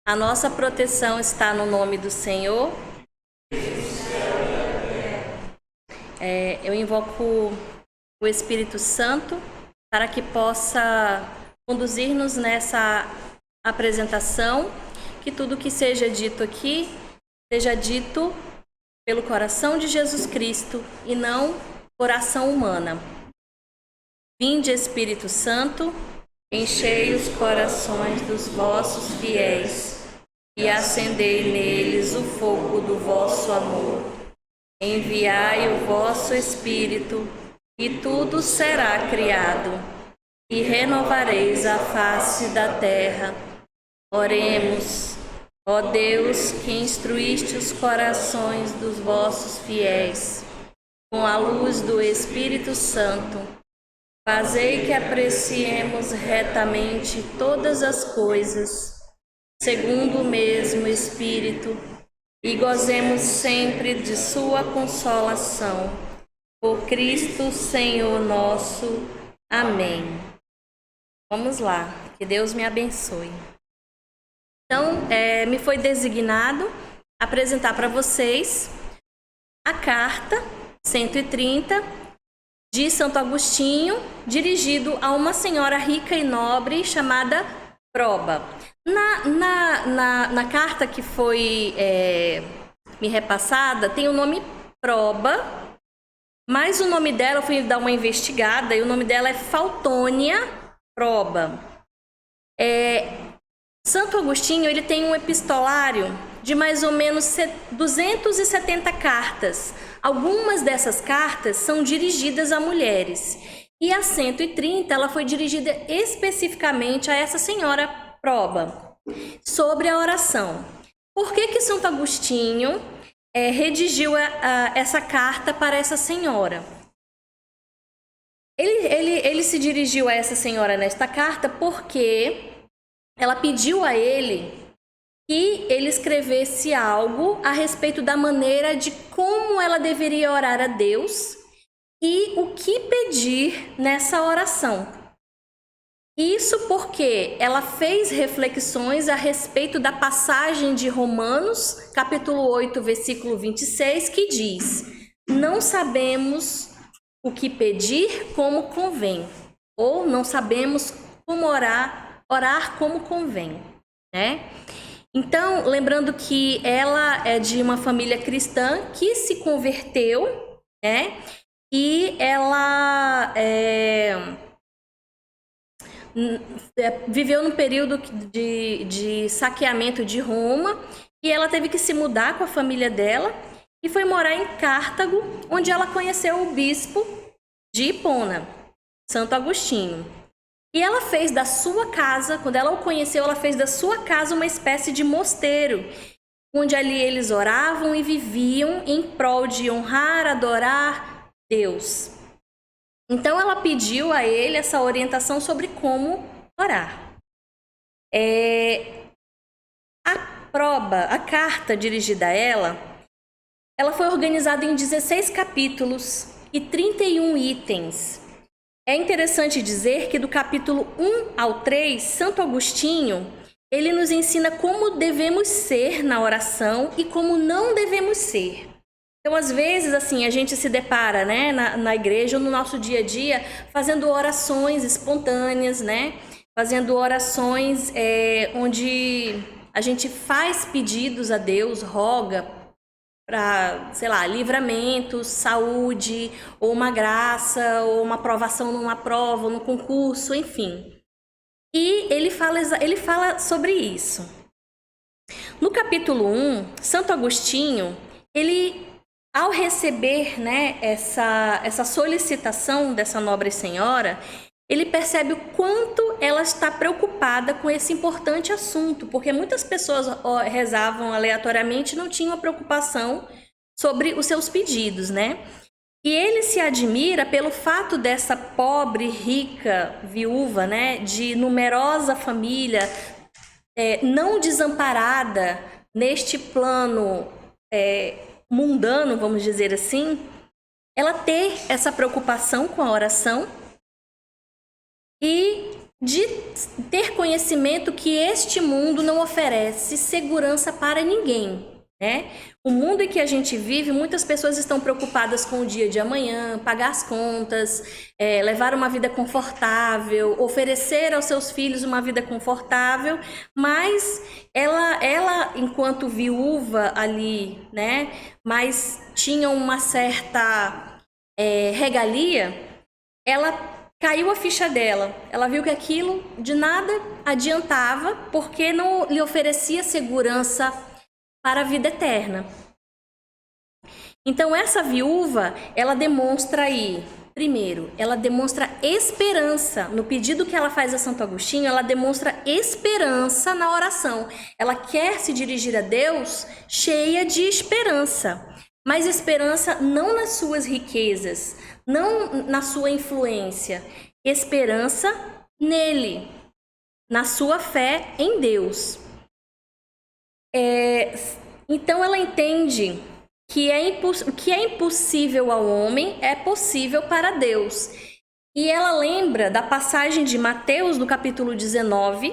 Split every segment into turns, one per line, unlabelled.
A nossa proteção está no nome do Senhor. Eu invoco o Espírito Santo para que possa conduzir-nos nessa apresentação, que tudo que seja dito aqui seja dito pelo coração de Jesus Cristo e não por ação humana. Vinde, Espírito Santo, enchei os corações dos vossos fiéis e acendei neles o fogo do vosso amor. Enviai o vosso Espírito, e tudo será criado, e renovareis a face da terra. Oremos, ó Deus, que instruíste os corações dos vossos fiéis, com a luz do Espírito Santo, fazei que apreciemos retamente todas as coisas, segundo o mesmo Espírito, e gozemos sempre de sua consolação. Por Cristo, Senhor nosso. Amém. Vamos lá, que Deus me abençoe. Então, me foi designado apresentar para vocês a carta 130 de Santo Agostinho, dirigido a uma senhora rica e nobre chamada Proba. Na carta que foi me repassada, tem o nome Proba, mas o nome dela, eu fui dar uma investigada, e o nome dela é Faltônia Proba. Santo Agostinho, ele tem um epistolário de mais ou menos 270 cartas. Algumas dessas cartas são dirigidas a mulheres. E a 130, ela foi dirigida especificamente a essa senhora Proba, sobre a oração. Por que Santo Agostinho redigiu essa carta para essa senhora? Ele se dirigiu a essa senhora nesta carta porque ela pediu a ele que ele escrevesse algo a respeito da maneira de como ela deveria orar a Deus e o que pedir nessa oração. Isso porque ela fez reflexões a respeito da passagem de Romanos, capítulo 8, versículo 26, que diz: não sabemos o que pedir como convém, ou não sabemos como orar como convém, né? Então, lembrando que ela é de uma família cristã que se converteu, né? E ela viveu num período de saqueamento de Roma, e ela teve que se mudar com a família dela e foi morar em Cartago, onde ela conheceu o bispo de Hipona, Santo Agostinho. E ela fez da sua casa, quando ela o conheceu, ela fez da sua casa uma espécie de mosteiro, onde ali eles oravam e viviam em prol de honrar, adorar Deus. Então ela pediu a ele essa orientação sobre como orar. A carta dirigida a ela foi organizada em 16 capítulos e 31 itens. É interessante dizer que do capítulo 1 ao 3, Santo Agostinho, ele nos ensina como devemos ser na oração e como não devemos ser. Então, às vezes, assim, a gente se depara, né, na igreja ou no nosso dia a dia, fazendo orações espontâneas, né? Fazendo orações onde a gente faz pedidos a Deus, roga para, sei lá, livramento, saúde, ou uma graça, ou uma aprovação numa prova, ou no concurso, enfim. E ele fala sobre isso. No capítulo 1, Santo Agostinho, ele, ao receber, né, essa solicitação dessa nobre senhora, ele percebe o quanto ela está preocupada com esse importante assunto, porque muitas pessoas rezavam aleatoriamente e não tinham a preocupação sobre os seus pedidos, né? E ele se admira pelo fato dessa pobre, rica viúva, né, de numerosa família, não desamparada neste plano mundano, vamos dizer assim, ela ter essa preocupação com a oração. E de ter conhecimento que este mundo não oferece segurança para ninguém, né? O mundo em que a gente vive, muitas pessoas estão preocupadas com o dia de amanhã, pagar as contas, levar uma vida confortável, oferecer aos seus filhos uma vida confortável, mas ela enquanto viúva ali, né? Mas tinha uma certa regalia, ela caiu a ficha dela. Ela viu que aquilo de nada adiantava porque não lhe oferecia segurança para a vida eterna. Então essa viúva, ela demonstra aí, primeiro, ela demonstra esperança. No pedido que ela faz a Santo Agostinho, ela demonstra esperança na oração. Ela quer se dirigir a Deus cheia de esperança. Mas esperança não nas suas riquezas, não na sua influência. Esperança nele, na sua fé em Deus. Então ela entende que o que é impossível ao homem é possível para Deus. E ela lembra da passagem de Mateus, do capítulo 19,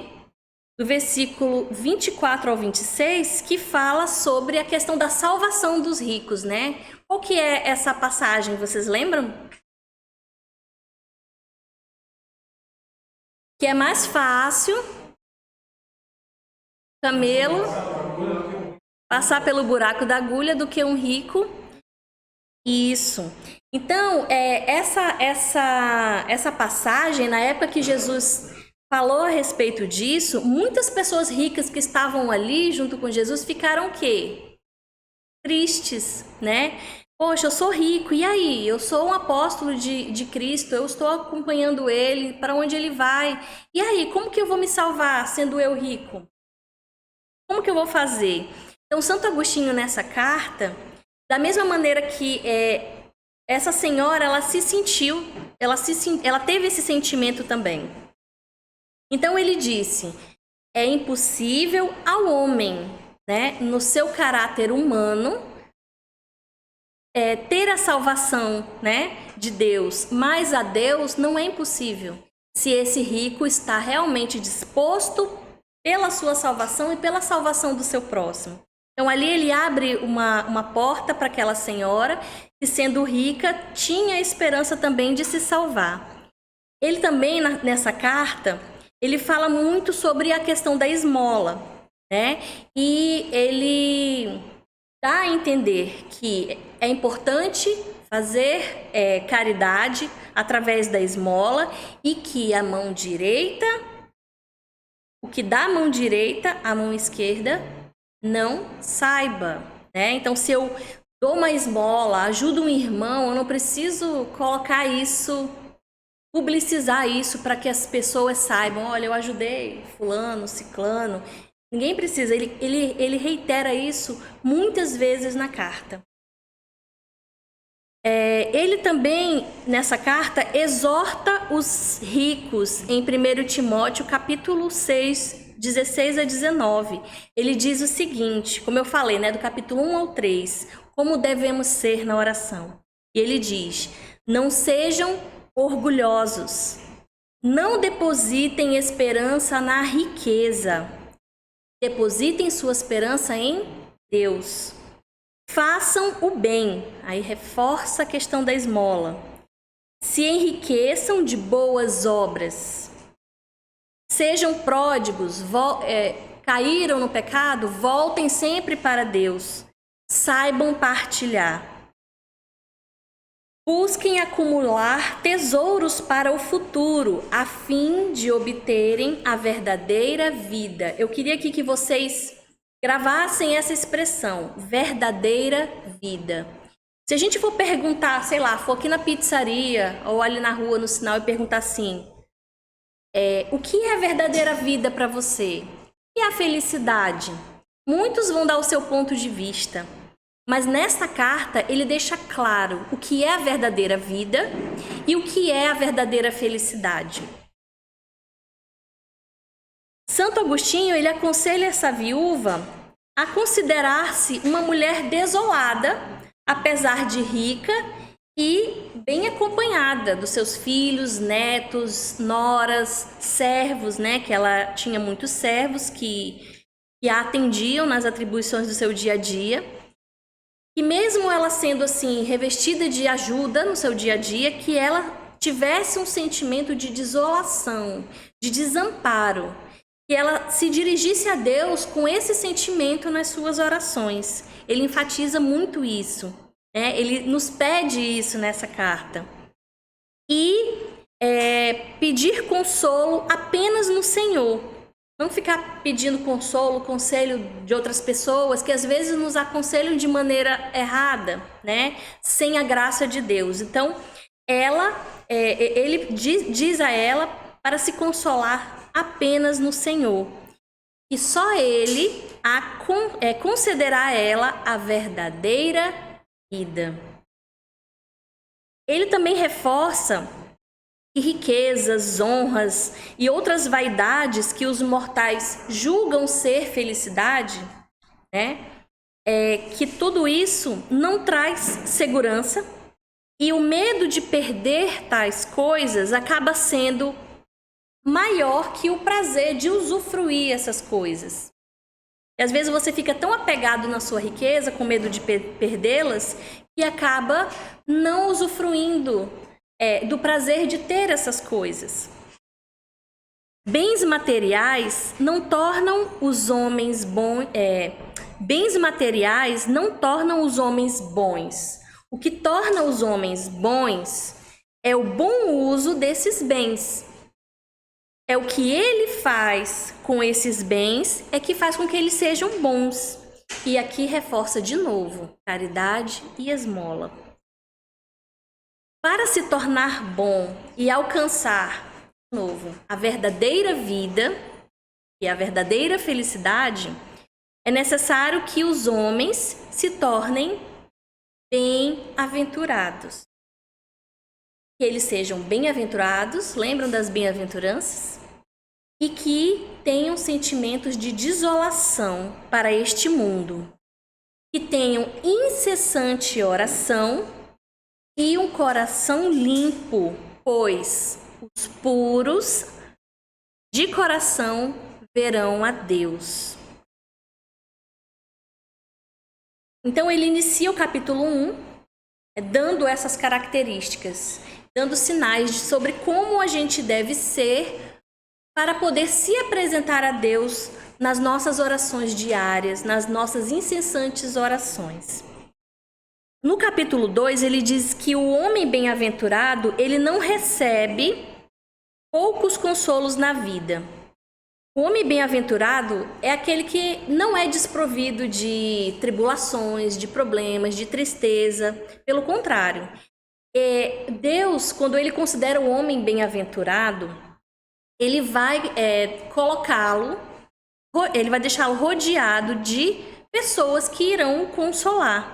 do versículo 24 ao 26, que fala sobre a questão da salvação dos ricos, né? Qual que é essa passagem, vocês lembram? Que é mais fácil camelo passar pelo buraco da agulha do que um rico. Isso. Então, essa passagem, na época que Jesus falou a respeito disso, muitas pessoas ricas que estavam ali junto com Jesus ficaram o quê? Tristes, né? Poxa, eu sou rico, e aí? Eu sou um apóstolo de Cristo, eu estou acompanhando ele, para onde ele vai? E aí, como que eu vou me salvar sendo eu rico? Como que eu vou fazer? Então, Santo Agostinho, nessa carta, da mesma maneira que essa senhora, ela teve esse sentimento também. Então, ele disse, é impossível ao homem, né, no seu caráter humano, ter a salvação, né, de Deus, mas a Deus não é impossível, se esse rico está realmente disposto pela sua salvação e pela salvação do seu próximo. Então, ali ele abre uma porta para aquela senhora que, sendo rica, tinha a esperança também de se salvar. Ele também, nessa carta, ele fala muito sobre a questão da esmola, né? E ele dá a entender que é importante fazer caridade através da esmola e que a mão direita, o que dá a mão direita, a mão esquerda não saiba, né? Então, se eu dou uma esmola, ajudo um irmão, eu não preciso colocar isso, publicizar isso para que as pessoas saibam, olha, eu ajudei fulano, ciclano. Ninguém precisa, ele reitera isso muitas vezes na carta. Ele também, nessa carta, exorta os ricos em 1 Timóteo, capítulo 6, 16 a 19. Ele diz o seguinte, como eu falei, né, do capítulo 1 ao 3, como devemos ser na oração. E ele diz, não sejam orgulhosos, não depositem esperança na riqueza, depositem sua esperança em Deus. Façam o bem, aí reforça a questão da esmola. Se enriqueçam de boas obras. Sejam pródigos, caíram no pecado, voltem sempre para Deus. Saibam partilhar. Busquem acumular tesouros para o futuro, a fim de obterem a verdadeira vida. Eu queria aqui que vocês gravassem essa expressão, verdadeira vida. Se a gente for perguntar, sei lá, for aqui na pizzaria ou ali na rua, no sinal, e perguntar assim, o que é a verdadeira vida para você? O que é a felicidade? Muitos vão dar o seu ponto de vista, mas nesta carta ele deixa claro o que é a verdadeira vida e o que é a verdadeira felicidade. Santo Agostinho, ele aconselha essa viúva a considerar-se uma mulher desolada, apesar de rica, e bem acompanhada dos seus filhos, netos, noras, servos, né? Que ela tinha muitos servos que a atendiam nas atribuições do seu dia a dia. E mesmo ela sendo assim revestida de ajuda no seu dia a dia, que ela tivesse um sentimento de desolação, de desamparo, que ela se dirigisse a Deus com esse sentimento nas suas orações. Ele enfatiza muito isso, né? Ele nos pede isso nessa carta. E pedir consolo apenas no Senhor. Não ficar pedindo consolo, conselho de outras pessoas que às vezes nos aconselham de maneira errada, né? Sem a graça de Deus. Então, ele diz a ela para se consolar apenas no Senhor. E só Ele concederá a ela a verdadeira vida. Ele também reforça que riquezas, honras e outras vaidades que os mortais julgam ser felicidade, né? Que tudo isso não traz segurança e o medo de perder tais coisas acaba sendo maior que o prazer de usufruir essas coisas. E às vezes você fica tão apegado na sua riqueza, com medo de perdê-las, que acaba não usufruindo do prazer de ter essas coisas. Bens materiais não tornam os homens bons. Bens materiais não tornam os homens bons. O que torna os homens bons é o bom uso desses bens. É o que ele faz com esses bens é que faz com que eles sejam bons. E aqui reforça de novo caridade e esmola. Para se tornar bom e alcançar, de novo, a verdadeira vida e a verdadeira felicidade, é necessário que os homens se tornem bem-aventurados. Que eles sejam bem-aventurados, lembram das bem-aventuranças? E que tenham sentimentos de desolação para este mundo. Que tenham incessante oração e um coração limpo, pois os puros de coração verão a Deus. Então ele inicia o capítulo 1 dando essas características, dando sinais sobre como a gente deve ser para poder se apresentar a Deus nas nossas orações diárias, nas nossas incessantes orações. No capítulo 2, ele diz que o homem bem-aventurado, ele não recebe poucos consolos na vida. O homem bem-aventurado é aquele que não é desprovido de tribulações, de problemas, de tristeza. Pelo contrário, Deus, quando ele considera o homem bem-aventurado, ele vai colocá-lo, ele vai deixá-lo rodeado de pessoas que irão o consolar.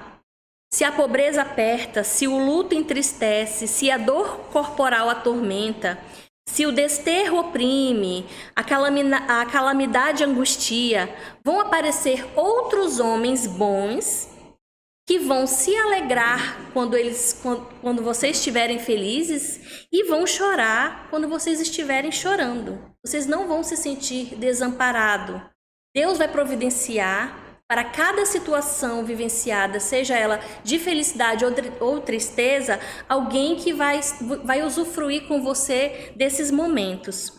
Se a pobreza aperta, se o luto entristece, se a dor corporal atormenta, se o desterro oprime, a calamidade angustia, vão aparecer outros homens bons que vão se alegrar quando vocês estiverem felizes e vão chorar quando vocês estiverem chorando. Vocês não vão se sentir desamparados. Deus vai providenciar para cada situação vivenciada, seja ela de felicidade ou tristeza, alguém que vai usufruir com você desses momentos.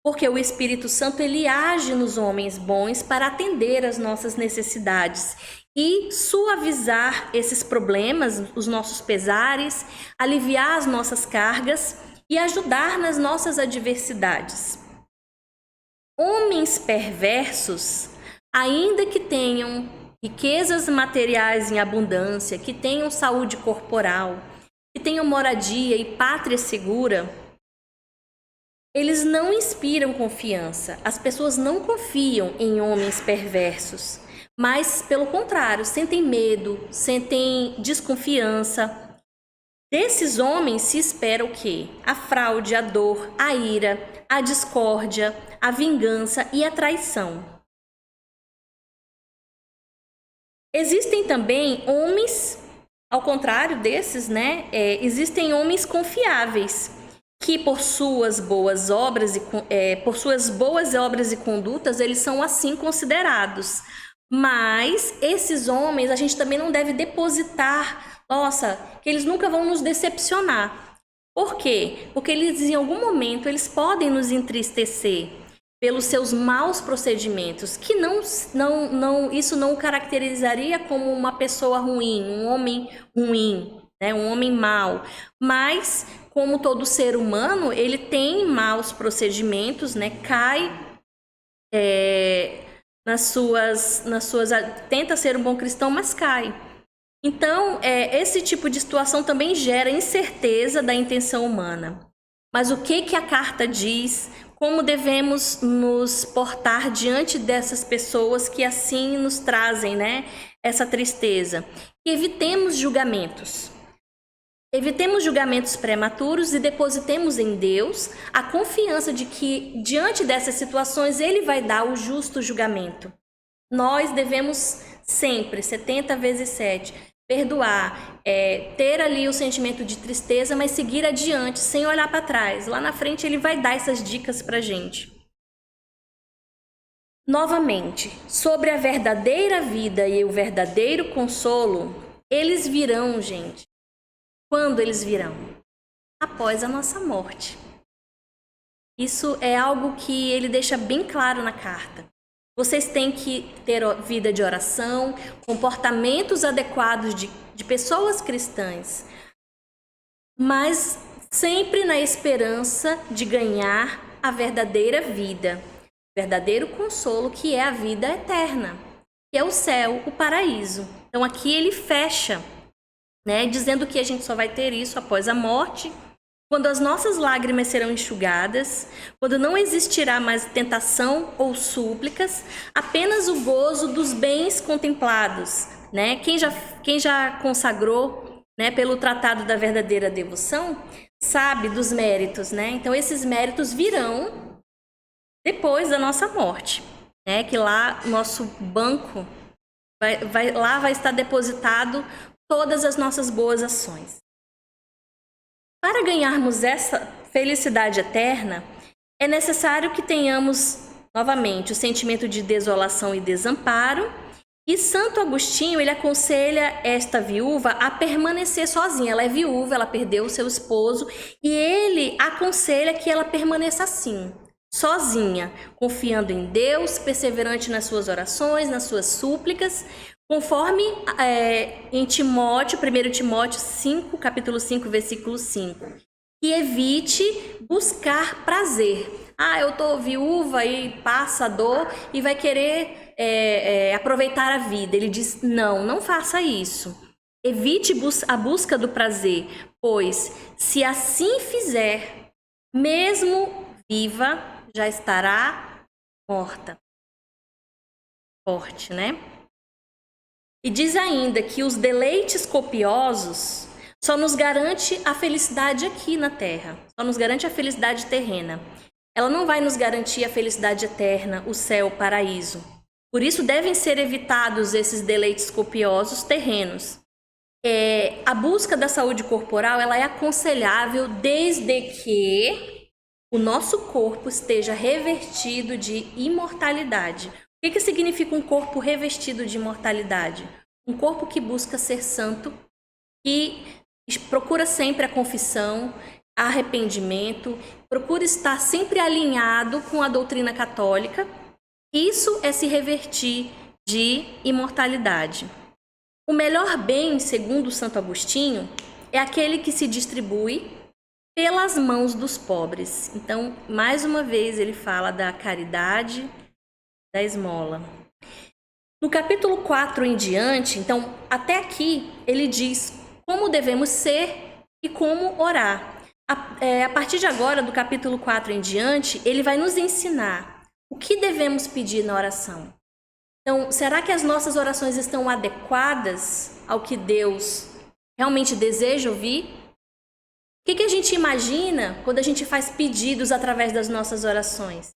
Porque o Espírito Santo, ele age nos homens bons para atender às nossas necessidades e suavizar esses problemas, os nossos pesares, aliviar as nossas cargas e ajudar nas nossas adversidades. Homens perversos, ainda que tenham riquezas materiais em abundância, que tenham saúde corporal, que tenham moradia e pátria segura, eles não inspiram confiança. As pessoas não confiam em homens perversos, mas, pelo contrário, sentem medo, sentem desconfiança. Desses homens se espera o quê? A fraude, a dor, a ira, a discórdia, a vingança e a traição. Existem também homens Ao contrário desses, né, existem homens confiáveis que por suas boas obras e condutas, eles são assim considerados. Mas esses homens, a gente também não deve depositar, que eles nunca vão nos decepcionar. Por quê? Porque eles, em algum momento, eles podem nos entristecer pelos seus maus procedimentos, que isso não o caracterizaria como uma pessoa ruim, um homem ruim, né? Um homem mau. Mas, como todo ser humano, ele tem maus procedimentos, né? Cai tenta ser um bom cristão, mas cai. Então, esse tipo de situação também gera incerteza da intenção humana. Mas o que a carta diz? Como devemos nos portar diante dessas pessoas que assim nos trazem, né, essa tristeza? Que evitemos julgamentos. Evitemos julgamentos prematuros e depositemos em Deus a confiança de que, diante dessas situações, Ele vai dar o justo julgamento. Nós devemos sempre, 70 vezes 7, perdoar, ter ali o sentimento de tristeza, mas seguir adiante, sem olhar para trás. Lá na frente Ele vai dar essas dicas para a gente. Novamente, sobre a verdadeira vida e o verdadeiro consolo, eles virão, gente. Quando eles virão? Após a nossa morte. Isso é algo que ele deixa bem claro na carta. Vocês têm que ter vida de oração, comportamentos adequados de pessoas cristãs, mas sempre na esperança de ganhar a verdadeira vida, o verdadeiro consolo, que é a vida eterna, que é o céu, o paraíso. Então aqui ele fecha, né, dizendo que a gente só vai ter isso após a morte, quando as nossas lágrimas serão enxugadas, quando não existirá mais tentação ou súplicas, apenas o gozo dos bens contemplados, né? Quem já consagrou, né, pelo tratado da verdadeira devoção, sabe dos méritos, né? Então esses méritos virão depois da nossa morte, né? Que lá nosso banco vai estar depositado todas as nossas boas ações. Para ganharmos essa felicidade eterna, é necessário que tenhamos, novamente, o sentimento de desolação e desamparo. E Santo Agostinho, ele aconselha esta viúva a permanecer sozinha. Ela é viúva, ela perdeu o seu esposo, e ele aconselha que ela permaneça assim, sozinha, confiando em Deus, perseverante nas suas orações, nas suas súplicas, conforme em Timóteo, 1 Timóteo 5, capítulo 5, versículo 5. E evite buscar prazer. Eu tô viúva e passa a dor e vai querer aproveitar a vida. Ele diz, não faça isso. Evite a busca do prazer, pois se assim fizer, mesmo viva, já estará morta. Forte, né? E diz ainda que os deleites copiosos só nos garante a felicidade aqui na Terra, só nos garante a felicidade terrena. Ela não vai nos garantir a felicidade eterna, o céu, o paraíso. Por isso devem ser evitados esses deleites copiosos terrenos. A busca da saúde corporal, ela é aconselhável desde que o nosso corpo esteja revestido de imortalidade. O que significa um corpo revestido de imortalidade? Um corpo que busca ser santo, que procura sempre a confissão, arrependimento, procura estar sempre alinhado com a doutrina católica. Isso é se revertir de imortalidade. O melhor bem, segundo Santo Agostinho, é aquele que se distribui pelas mãos dos pobres. Então, mais uma vez, ele fala da caridade, da esmola. No capítulo 4 em diante, então, até aqui, ele diz como devemos ser e como orar. A partir de agora, do capítulo 4 em diante, ele vai nos ensinar o que devemos pedir na oração. Então, será que as nossas orações estão adequadas ao que Deus realmente deseja ouvir? O que a gente imagina quando a gente faz pedidos através das nossas orações?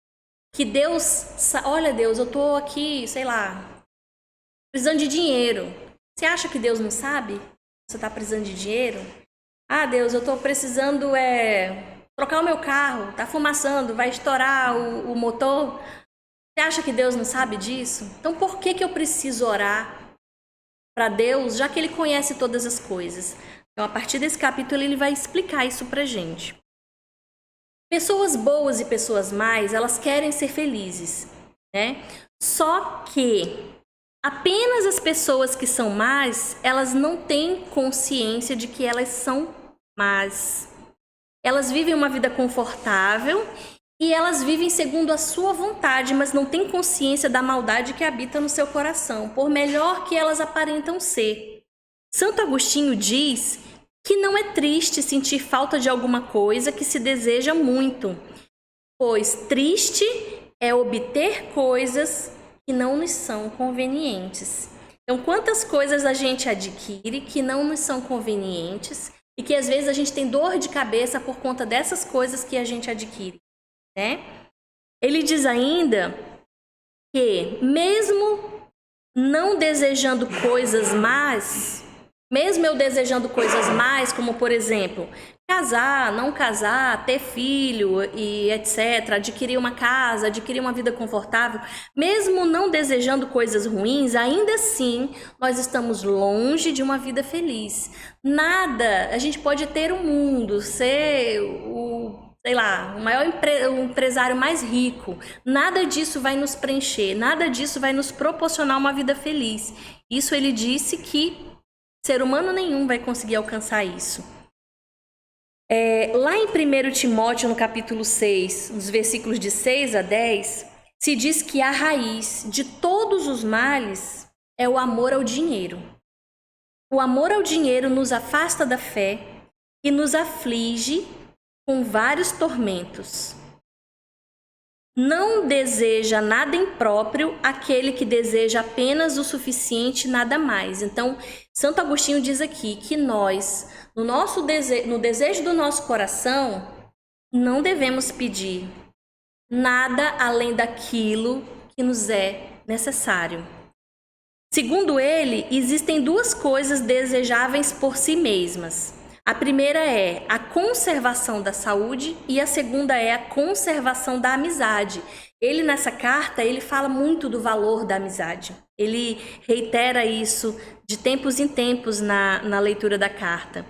Que Deus, olha Deus, eu tô aqui, sei lá, precisando de dinheiro. Você acha que Deus não sabe? Você está precisando de dinheiro? Ah, Deus, eu estou precisando trocar o meu carro, está fumaçando, vai estourar o motor. Você acha que Deus não sabe disso? Então por que eu preciso orar para Deus, já que Ele conhece todas as coisas? Então, a partir desse capítulo, ele vai explicar isso pra gente. Pessoas boas e pessoas más, elas querem ser felizes, né? Só que apenas as pessoas que são más, elas não têm consciência de que elas são más. Elas vivem uma vida confortável e elas vivem segundo a sua vontade, mas não têm consciência da maldade que habita no seu coração, por melhor que elas aparentam ser. Santo Agostinho diz que não é triste sentir falta de alguma coisa que se deseja muito, pois triste é obter coisas que não nos são convenientes. Então, quantas coisas a gente adquire que não nos são convenientes e que às vezes a gente tem dor de cabeça por conta dessas coisas que a gente adquire, né? Ele diz ainda que mesmo não desejando coisas más, mesmo eu desejando coisas mais, como por exemplo, casar, não casar, ter filho e etc., adquirir uma casa, adquirir uma vida confortável, mesmo não desejando coisas ruins, ainda assim nós estamos longe de uma vida feliz. Nada, a gente pode ter o mundo, ser o maior empresário mais rico, nada disso vai nos preencher, nada disso vai nos proporcionar uma vida feliz. Isso ele disse que ser humano nenhum vai conseguir alcançar isso. Lá em 1 Timóteo, no capítulo 6, nos versículos de 6 a 10, se diz que a raiz de todos os males é o amor ao dinheiro. O amor ao dinheiro nos afasta da fé e nos aflige com vários tormentos. Não deseja nada impróprio aquele que deseja apenas o suficiente e nada mais. Então, Santo Agostinho diz aqui que nós, no desejo do nosso coração, não devemos pedir nada além daquilo que nos é necessário. Segundo ele, existem duas coisas desejáveis por si mesmas. A primeira é a conservação da saúde e a segunda é a conservação da amizade. Ele, nessa carta, ele fala muito do valor da amizade. Ele reitera isso de tempos em tempos na leitura da carta.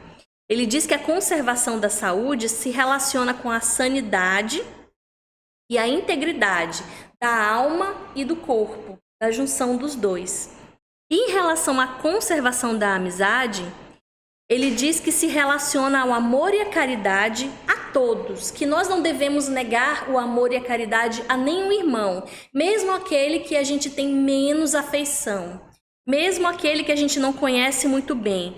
Ele diz que a conservação da saúde se relaciona com a sanidade e a integridade da alma e do corpo, da junção dos dois. E em relação à conservação da amizade, ele diz que se relaciona ao amor e à caridade a todos, que nós não devemos negar o amor e a caridade a nenhum irmão, mesmo aquele que a gente tem menos afeição, mesmo aquele que a gente não conhece muito bem.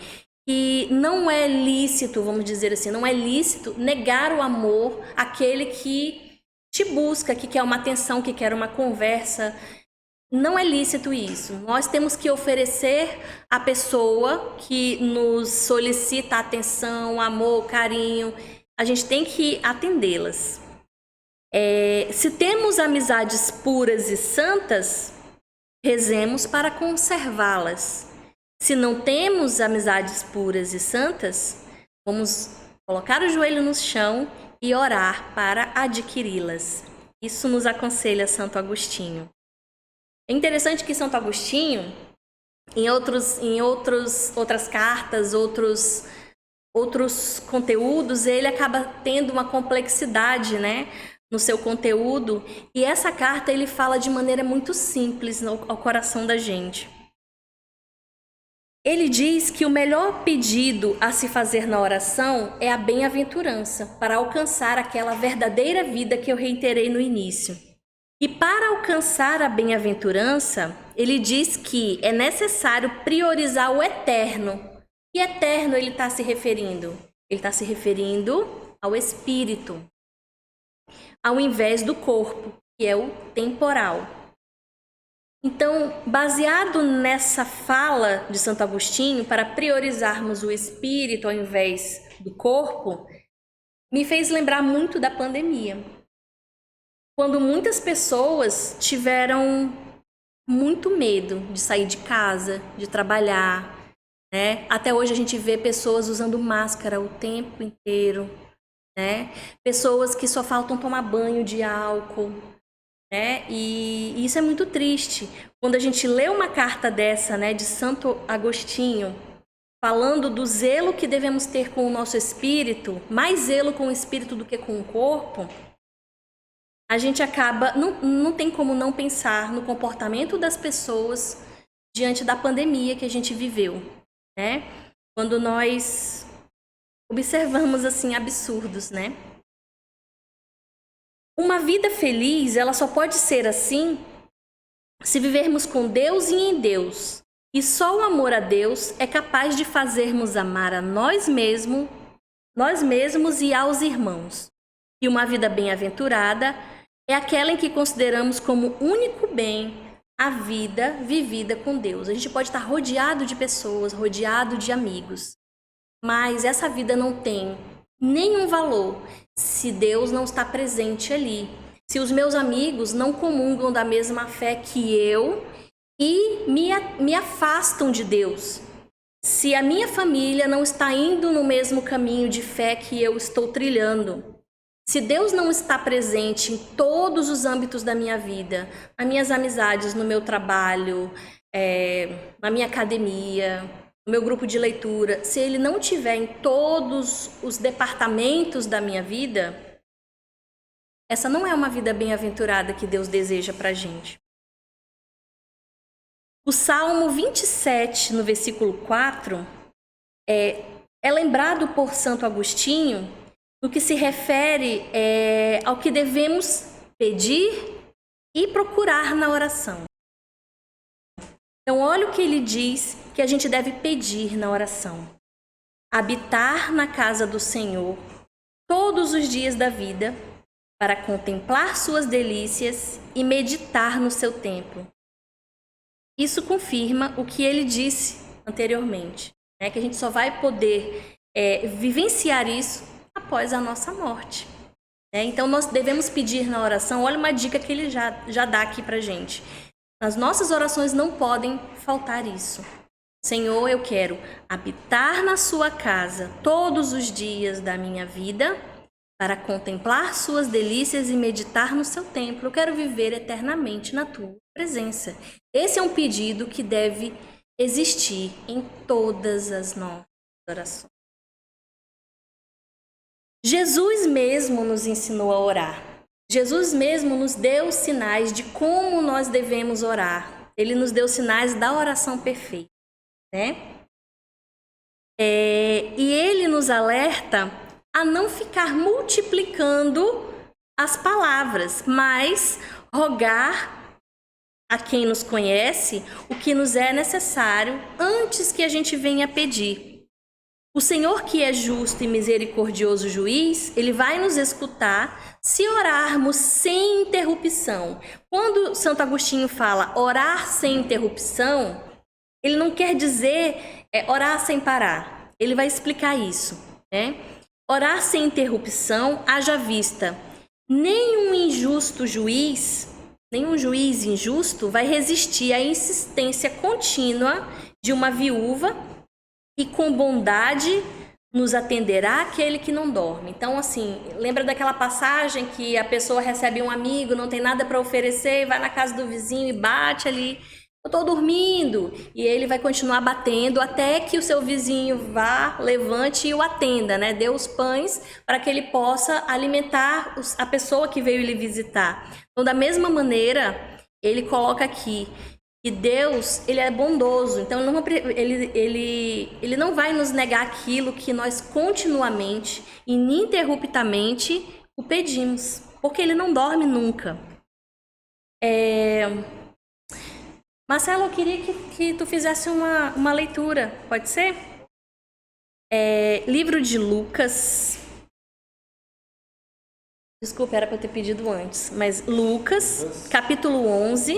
E não é lícito, vamos dizer assim, não é lícito negar o amor àquele que te busca, que quer uma atenção, que quer uma conversa. Não é lícito isso. Nós temos que oferecer à pessoa que nos solicita atenção, amor, carinho. A gente tem que atendê-las. Se temos amizades puras e santas, rezemos para conservá-las. Se não temos amizades puras e santas, vamos colocar o joelho no chão e orar para adquiri-las. Isso nos aconselha Santo Agostinho. É interessante que Santo Agostinho, em outras cartas, outros conteúdos, ele acaba tendo uma complexidade, né, no seu conteúdo. E essa carta ele fala de maneira muito simples ao coração da gente. Ele diz que o melhor pedido a se fazer na oração é a bem-aventurança, para alcançar aquela verdadeira vida que eu reiterei no início. E para alcançar a bem-aventurança, ele diz que é necessário priorizar o eterno. E eterno ele está se referindo? Ele está se referindo ao espírito, ao invés do corpo, que é o temporal. Então, baseado nessa fala de Santo Agostinho, para priorizarmos o espírito ao invés do corpo, me fez lembrar muito da pandemia. Quando muitas pessoas tiveram muito medo de sair de casa, de trabalhar, né? Até hoje a gente vê pessoas usando máscara o tempo inteiro, né? Pessoas que só faltam tomar banho de álcool, né? E isso é muito triste. Quando a gente lê uma carta dessa, né, de Santo Agostinho, falando do zelo que devemos ter com o nosso espírito, mais zelo com o espírito do que com o corpo, a gente acaba, não tem como não pensar no comportamento das pessoas diante da pandemia que a gente viveu, né? Quando nós observamos assim absurdos, né? Uma vida feliz, ela só pode ser assim se vivermos com Deus e em Deus. E só o amor a Deus é capaz de fazermos amar a nós mesmos e aos irmãos. E uma vida bem-aventurada é aquela em que consideramos como único bem a vida vivida com Deus. A gente pode estar rodeado de pessoas, rodeado de amigos, mas essa vida não tem nenhum valor se Deus não está presente ali. Se os meus amigos não comungam da mesma fé que eu e me afastam de Deus. Se a minha família não está indo no mesmo caminho de fé que eu estou trilhando. Se Deus não está presente em todos os âmbitos da minha vida, nas minhas amizades, no meu trabalho, na minha academia, no meu grupo de leitura, se Ele não estiver em todos os departamentos da minha vida, essa não é uma vida bem-aventurada que Deus deseja para a gente. O Salmo 27, no versículo 4, é lembrado por Santo Agostinho no que se refere ao que devemos pedir e procurar na oração. Então, olha o que ele diz que a gente deve pedir na oração. Habitar na casa do Senhor todos os dias da vida, para contemplar suas delícias e meditar no seu templo. Isso confirma o que ele disse anteriormente, né? Que a gente só vai poder vivenciar isso após a nossa morte. Né? Então, nós devemos pedir na oração, olha uma dica que ele já dá aqui pra gente. Nas nossas orações não podem faltar isso. Senhor, eu quero habitar na sua casa todos os dias da minha vida, para contemplar suas delícias e meditar no seu templo. Eu quero viver eternamente na tua presença. Esse é um pedido que deve existir em todas as nossas orações. Jesus mesmo nos ensinou a orar. Jesus mesmo nos deu sinais de como nós devemos orar. Ele nos deu sinais da oração perfeita, né? E ele nos alerta a não ficar multiplicando as palavras, mas rogar a quem nos conhece o que nos é necessário antes que a gente venha pedir. O Senhor, que é justo e misericordioso juiz, ele vai nos escutar se orarmos sem interrupção. Quando Santo Agostinho fala orar sem interrupção, ele não quer dizer orar sem parar. Ele vai explicar isso, né? Orar sem interrupção, haja vista, nenhum juiz injusto vai resistir à insistência contínua de uma viúva e com bondade nos atenderá aquele que não dorme. Então, assim, lembra daquela passagem que a pessoa recebe um amigo, não tem nada para oferecer, vai na casa do vizinho e bate ali. Eu estou dormindo. E ele vai continuar batendo até que o seu vizinho vá, levante e o atenda, né? Dê os pães para que ele possa alimentar a pessoa que veio lhe visitar. Então, da mesma maneira, ele coloca aqui que Deus, ele é bondoso. Então, ele não vai nos negar aquilo que nós continuamente, ininterruptamente, o pedimos. Porque ele não dorme nunca. Marcelo, eu queria que tu fizesse uma leitura, pode ser? Livro de Lucas. Desculpa, era para eu ter pedido antes. Mas Lucas, capítulo 11.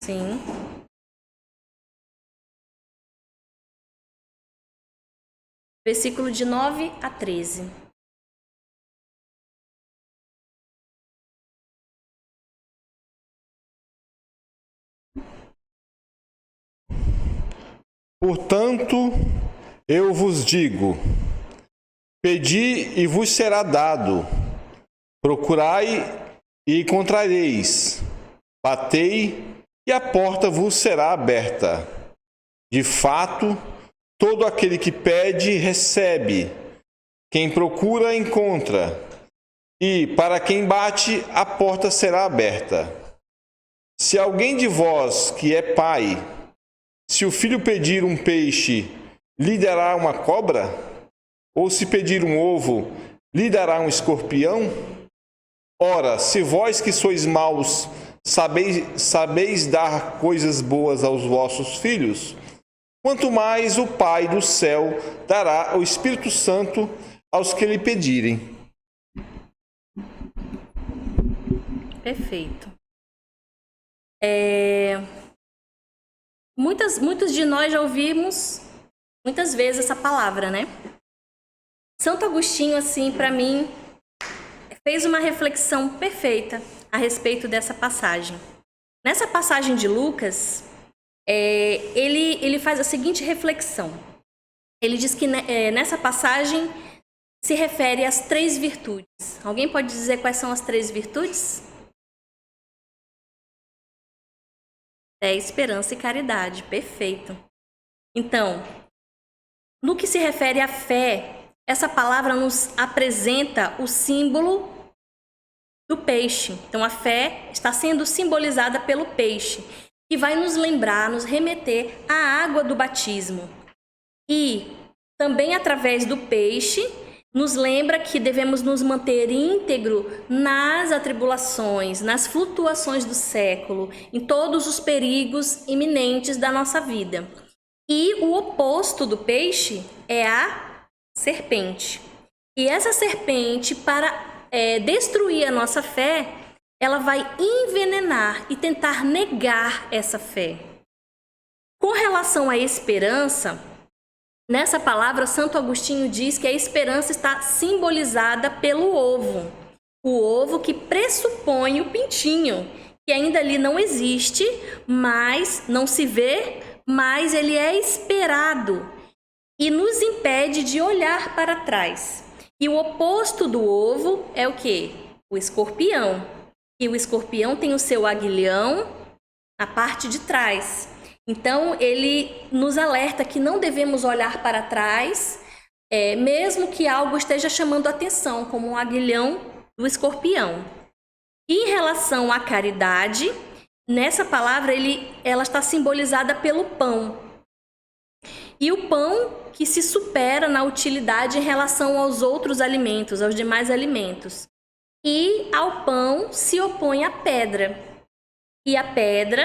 Sim. Versículo de 9 a 13.
Portanto, eu vos digo: pedi e vos será dado, procurai e encontrareis, batei e a porta vos será aberta. De fato, todo aquele que pede, recebe, quem procura, encontra, e para quem bate, a porta será aberta. Se alguém de vós que é pai, se o filho pedir um peixe, lhe dará uma cobra? Ou se pedir um ovo, lhe dará um escorpião? Ora, se vós que sois maus, sabeis dar coisas boas aos vossos filhos, quanto mais o Pai do céu dará o Espírito Santo aos que lhe pedirem.
Perfeito. Muitos de nós já ouvimos muitas vezes essa palavra, né? Santo Agostinho, assim, para mim, fez uma reflexão perfeita a respeito dessa passagem. Nessa passagem de Lucas, ele faz a seguinte reflexão. Ele diz que nessa passagem se refere às 3 virtudes. Alguém pode dizer quais são as 3 virtudes? Fé, esperança e caridade. Perfeito. Então, no que se refere à fé, essa palavra nos apresenta o símbolo do peixe. Então, a fé está sendo simbolizada pelo peixe, que vai nos lembrar, nos remeter à água do batismo. E também através do peixe, nos lembra que devemos nos manter íntegro nas atribulações, nas flutuações do século, em todos os perigos iminentes da nossa vida. E o oposto do peixe é a serpente. E essa serpente, para destruir a nossa fé, ela vai envenenar e tentar negar essa fé. Com relação à esperança, nessa palavra, Santo Agostinho diz que a esperança está simbolizada pelo ovo. O ovo que pressupõe o pintinho, que ainda ali não existe, mas não se vê, mas ele é esperado e nos impede de olhar para trás. E o oposto do ovo é o quê? O escorpião. E o escorpião tem o seu aguilhão na parte de trás. Então, ele nos alerta que não devemos olhar para trás, mesmo que algo esteja chamando a atenção, como o aguilhão do escorpião. E em relação à caridade, nessa palavra, ela está simbolizada pelo pão. E o pão que se supera na utilidade em relação aos outros alimentos, aos demais alimentos. E ao pão se opõe a pedra. E a pedra,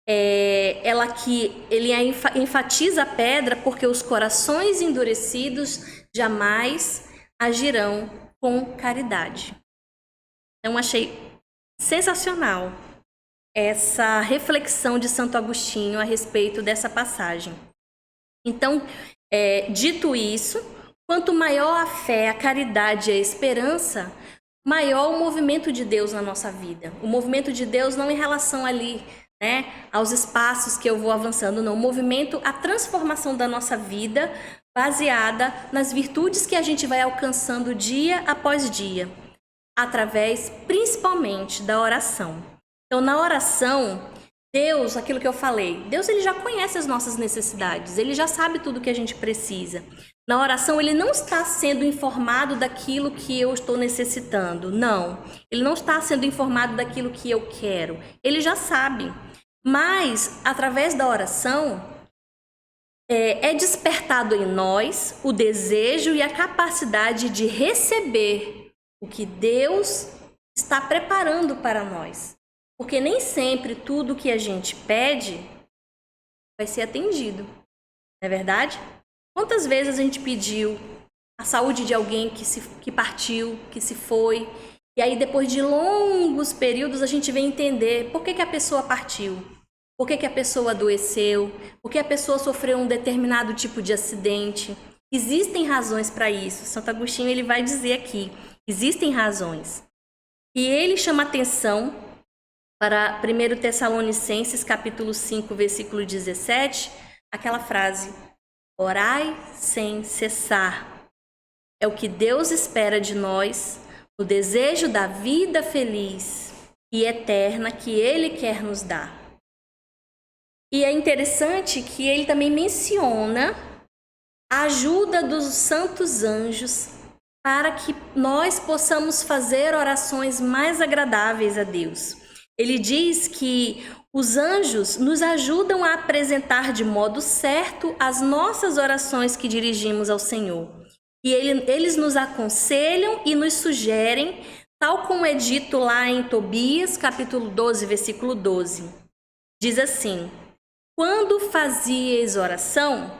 ele enfatiza a pedra porque os corações endurecidos jamais agirão com caridade. Então, achei sensacional essa reflexão de Santo Agostinho a respeito dessa passagem. Então, dito isso, quanto maior a fé, a caridade e a esperança, maior o movimento de Deus na nossa vida. O movimento de Deus não em relação ali, aos espaços que eu vou avançando, não. O movimento, a transformação da nossa vida baseada nas virtudes que a gente vai alcançando dia após dia, através principalmente da oração. Então, na oração, Deus, aquilo que eu falei, Deus ele já conhece as nossas necessidades, ele já sabe tudo que a gente precisa. Na oração, ele não está sendo informado daquilo que eu estou necessitando, não. Ele não está sendo informado daquilo que eu quero, ele já sabe. Mas, através da oração, é despertado em nós o desejo e a capacidade de receber o que Deus está preparando para nós. Porque nem sempre tudo que a gente pede vai ser atendido, não é verdade? Quantas vezes a gente pediu a saúde de alguém que partiu, que se foi, e aí depois de longos períodos a gente vem entender por que a pessoa partiu, por que a pessoa adoeceu, por que a pessoa sofreu um determinado tipo de acidente. Existem razões para isso. Santo Agostinho ele vai dizer aqui, existem razões. E ele chama atenção para 1 Tessalonicenses, capítulo 5, versículo 17, aquela frase: orai sem cessar. É o que Deus espera de nós, no desejo da vida feliz e eterna que Ele quer nos dar. E é interessante que ele também menciona a ajuda dos santos anjos para que nós possamos fazer orações mais agradáveis a Deus. Ele diz que os anjos nos ajudam a apresentar de modo certo as nossas orações que dirigimos ao Senhor. E eles nos aconselham e nos sugerem, tal como é dito lá em Tobias, capítulo 12, versículo 12. Diz assim: quando fazieis oração,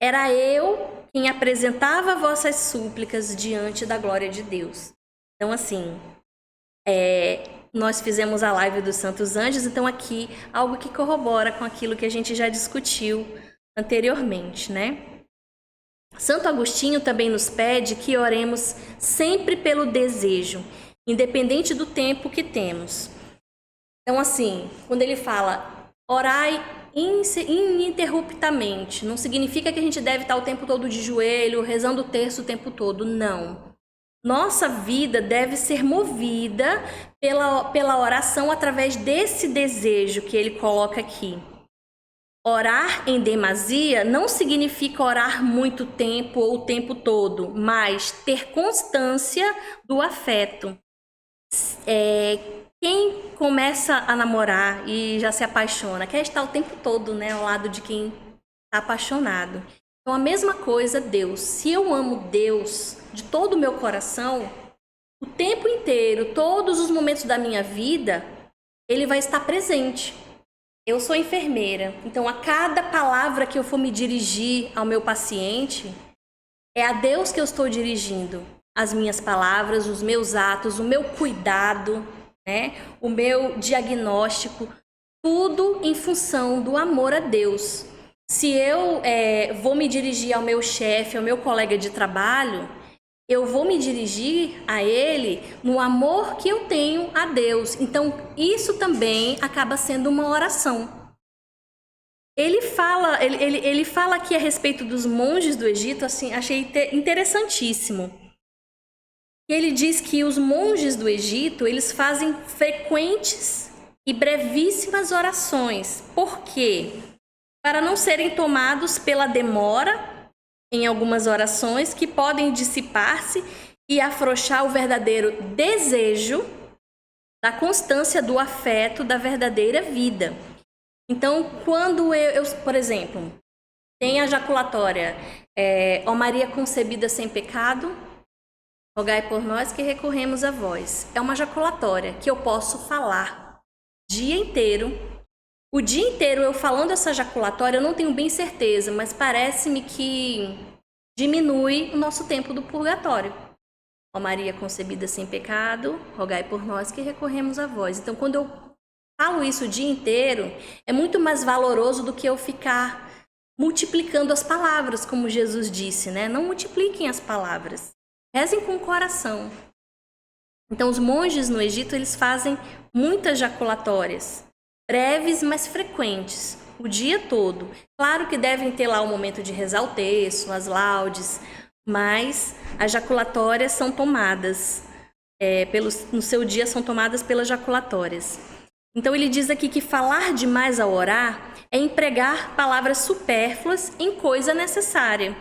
era eu quem apresentava vossas súplicas diante da glória de Deus. Então, assim, nós fizemos a live dos Santos Anjos, então aqui algo que corrobora com aquilo que a gente já discutiu anteriormente, né? Santo Agostinho também nos pede que oremos sempre pelo desejo, independente do tempo que temos. Então, assim, quando ele fala orai ininterruptamente, não significa que a gente deve estar o tempo todo de joelho, rezando o terço o tempo todo, não. Nossa vida deve ser movida pela oração através desse desejo que ele coloca aqui. Orar em demasia não significa orar muito tempo ou o tempo todo, mas ter constância do afeto. Quem começa a namorar e já se apaixona, quer estar o tempo todo, né, ao lado de quem está apaixonado. Então, a mesma coisa, Deus. Se eu amo Deus de todo o meu coração, o tempo inteiro, todos os momentos da minha vida, Ele vai estar presente. Eu sou enfermeira, então a cada palavra que eu for me dirigir ao meu paciente, é a Deus que eu estou dirigindo as minhas palavras, os meus atos, o meu cuidado, né? O meu diagnóstico, tudo em função do amor a Deus. Se eu vou me dirigir ao meu chefe, ao meu colega de trabalho, eu vou me dirigir a ele no amor que eu tenho a Deus. Então, isso também acaba sendo uma oração. Ele fala aqui a respeito dos monges do Egito, assim, achei interessantíssimo. Ele diz que os monges do Egito, eles fazem frequentes e brevíssimas orações. Por quê? Para não serem tomados pela demora em algumas orações que podem dissipar-se e afrouxar o verdadeiro desejo da constância do afeto da verdadeira vida. Então, quando eu por exemplo, tem a jaculatória, ó Maria concebida sem pecado, rogai por nós que recorremos a vós. É uma jaculatória que eu posso falar o dia inteiro. O dia inteiro eu falando essa jaculatória, eu não tenho bem certeza, mas parece-me que diminui o nosso tempo do purgatório. Ó Maria concebida sem pecado, rogai por nós que recorremos a vós. Então, quando eu falo isso o dia inteiro, é muito mais valoroso do que eu ficar multiplicando as palavras, como Jesus disse, né? Não multipliquem as palavras. Rezem com o coração. Então, os monges no Egito, eles fazem muitas jaculatórias, breves, mas frequentes, o dia todo. Claro que devem ter lá o momento de rezar o terço, as laudes, mas as jaculatórias são tomadas, no seu dia são tomadas pelas jaculatórias. Então, ele diz aqui que falar demais ao orar é empregar palavras supérfluas em coisa necessária.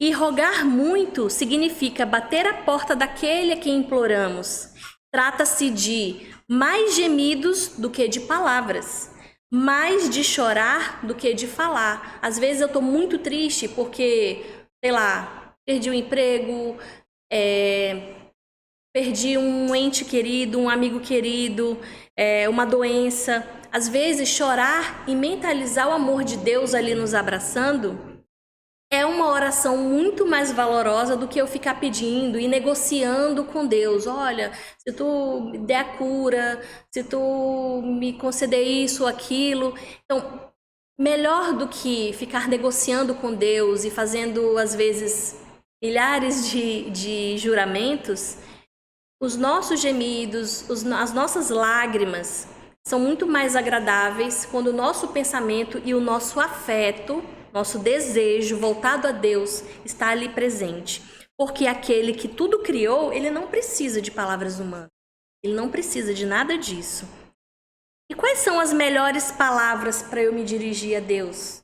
E rogar muito significa bater a porta daquele a quem imploramos. Trata-se de mais gemidos do que de palavras, mais de chorar do que de falar. Às vezes eu estou muito triste porque, sei lá, perdi o emprego, perdi um ente querido, um amigo querido, uma doença. Às vezes chorar e mentalizar o amor de Deus ali nos abraçando é uma oração muito mais valorosa do que eu ficar pedindo e negociando com Deus. Olha, se tu me der a cura, se tu me conceder isso ou aquilo. Então, melhor do que ficar negociando com Deus e fazendo, às vezes, milhares de juramentos, os nossos gemidos, as nossas lágrimas são muito mais agradáveis quando o nosso pensamento e o nosso afeto, nosso desejo voltado a Deus está ali presente. Porque aquele que tudo criou, ele não precisa de palavras humanas. Ele não precisa de nada disso. E quais são as melhores palavras para eu me dirigir a Deus?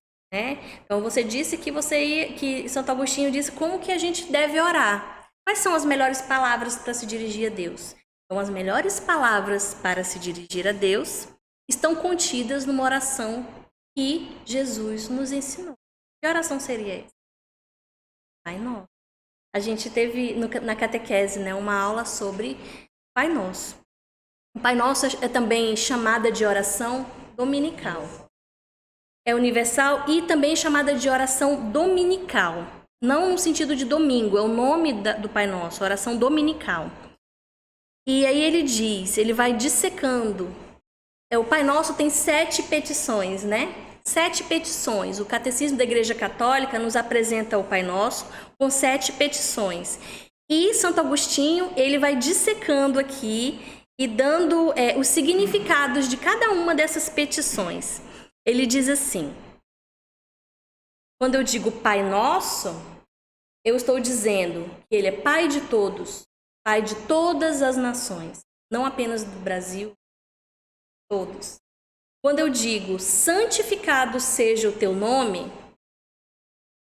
Então você disse que Santo Agostinho disse como que a gente deve orar. Quais são as melhores palavras para se dirigir a Deus? Então, as melhores palavras para se dirigir a Deus estão contidas numa oração que Jesus nos ensinou. Que oração seria essa? Pai Nosso. A gente teve na catequese, uma aula sobre Pai Nosso. O Pai Nosso é também chamada de oração dominical. É universal e também chamada de oração dominical. Não no sentido de domingo, é o nome do Pai Nosso, oração dominical. E aí ele vai dissecando. O Pai Nosso tem 7 petições, 7 petições. O Catecismo da Igreja Católica nos apresenta o Pai Nosso com 7 petições. E Santo Agostinho, ele vai dissecando aqui e dando os significados de cada uma dessas petições. Ele diz assim: quando eu digo Pai Nosso, eu estou dizendo que Ele é Pai de todos, Pai de todas as nações, não apenas do Brasil, todos. Quando eu digo santificado seja o teu nome,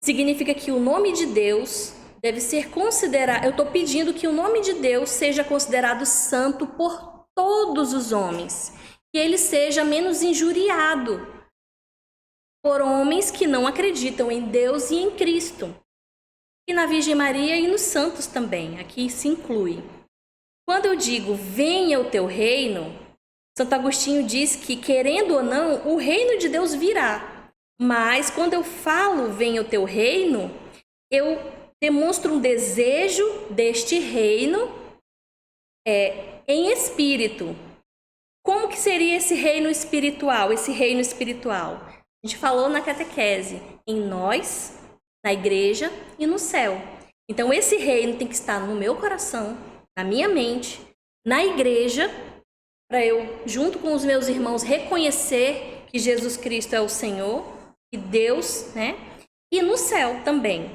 significa que o nome de Deus deve ser considerado. Eu estou pedindo que o nome de Deus seja considerado santo por todos os homens, que ele seja menos injuriado por homens que não acreditam em Deus e em Cristo. E na Virgem Maria e nos santos também, aqui se inclui. Quando eu digo venha o teu reino, Santo Agostinho diz que, querendo ou não, o reino de Deus virá. Mas quando eu falo venha o teu reino, eu demonstro um desejo deste reino em espírito. Como que seria esse reino espiritual? A gente falou na catequese, em nós, na igreja e no céu. Então esse reino tem que estar no meu coração, na minha mente, na igreja, para eu, junto com os meus irmãos, reconhecer que Jesus Cristo é o Senhor e Deus, E no céu também.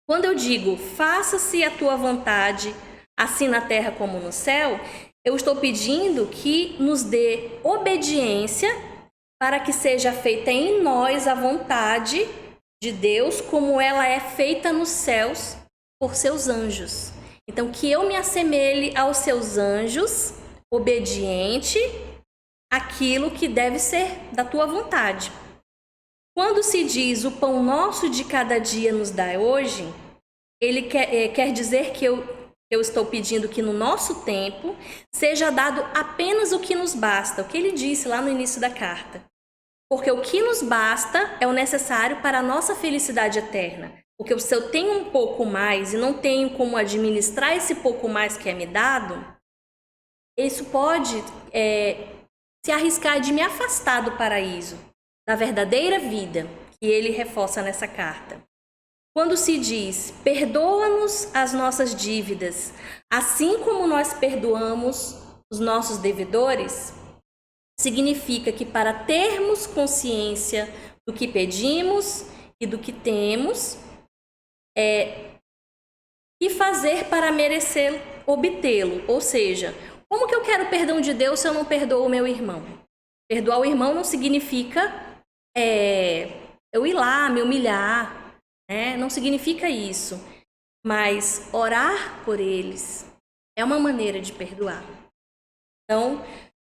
Quando eu digo faça-se a tua vontade, assim na terra como no céu, eu estou pedindo que nos dê obediência para que seja feita em nós a vontade de Deus, como ela é feita nos céus por seus anjos. Então, que eu me assemelhe aos seus anjos, obediente àquilo que deve ser da tua vontade. Quando se diz o pão nosso de cada dia nos dá hoje, ele quer dizer que eu estou pedindo que no nosso tempo seja dado apenas o que nos basta, o que ele disse lá no início da carta. Porque o que nos basta é o necessário para a nossa felicidade eterna. Porque se eu tenho um pouco mais e não tenho como administrar esse pouco mais que é me dado, isso pode se arriscar de me afastar do paraíso, da verdadeira vida, que ele reforça nessa carta. Quando se diz, perdoa-nos as nossas dívidas, assim como nós perdoamos os nossos devedores, significa que para termos consciência do que pedimos e do que temos, e fazer para merecer obtê-lo. Ou seja, como que eu quero perdão de Deus se eu não perdoo o meu irmão? Perdoar o irmão não significa eu ir lá, me humilhar, não significa isso. Mas orar por eles é uma maneira de perdoar. Então,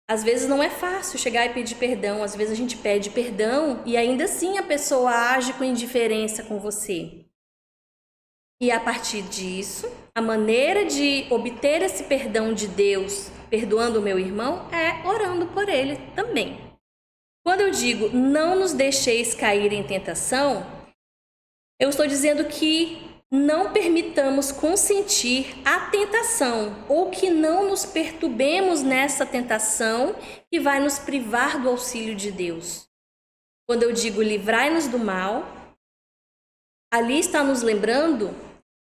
às vezes não é fácil chegar e pedir perdão. Às vezes a gente pede perdão e ainda assim a pessoa age com indiferença com você. E a partir disso, a maneira de obter esse perdão de Deus, perdoando o meu irmão, é orando por ele também. Quando eu digo não nos deixeis cair em tentação, eu estou dizendo que não permitamos consentir a tentação ou que não nos perturbemos nessa tentação que vai nos privar do auxílio de Deus. Quando eu digo livrai-nos do mal, ali está nos lembrando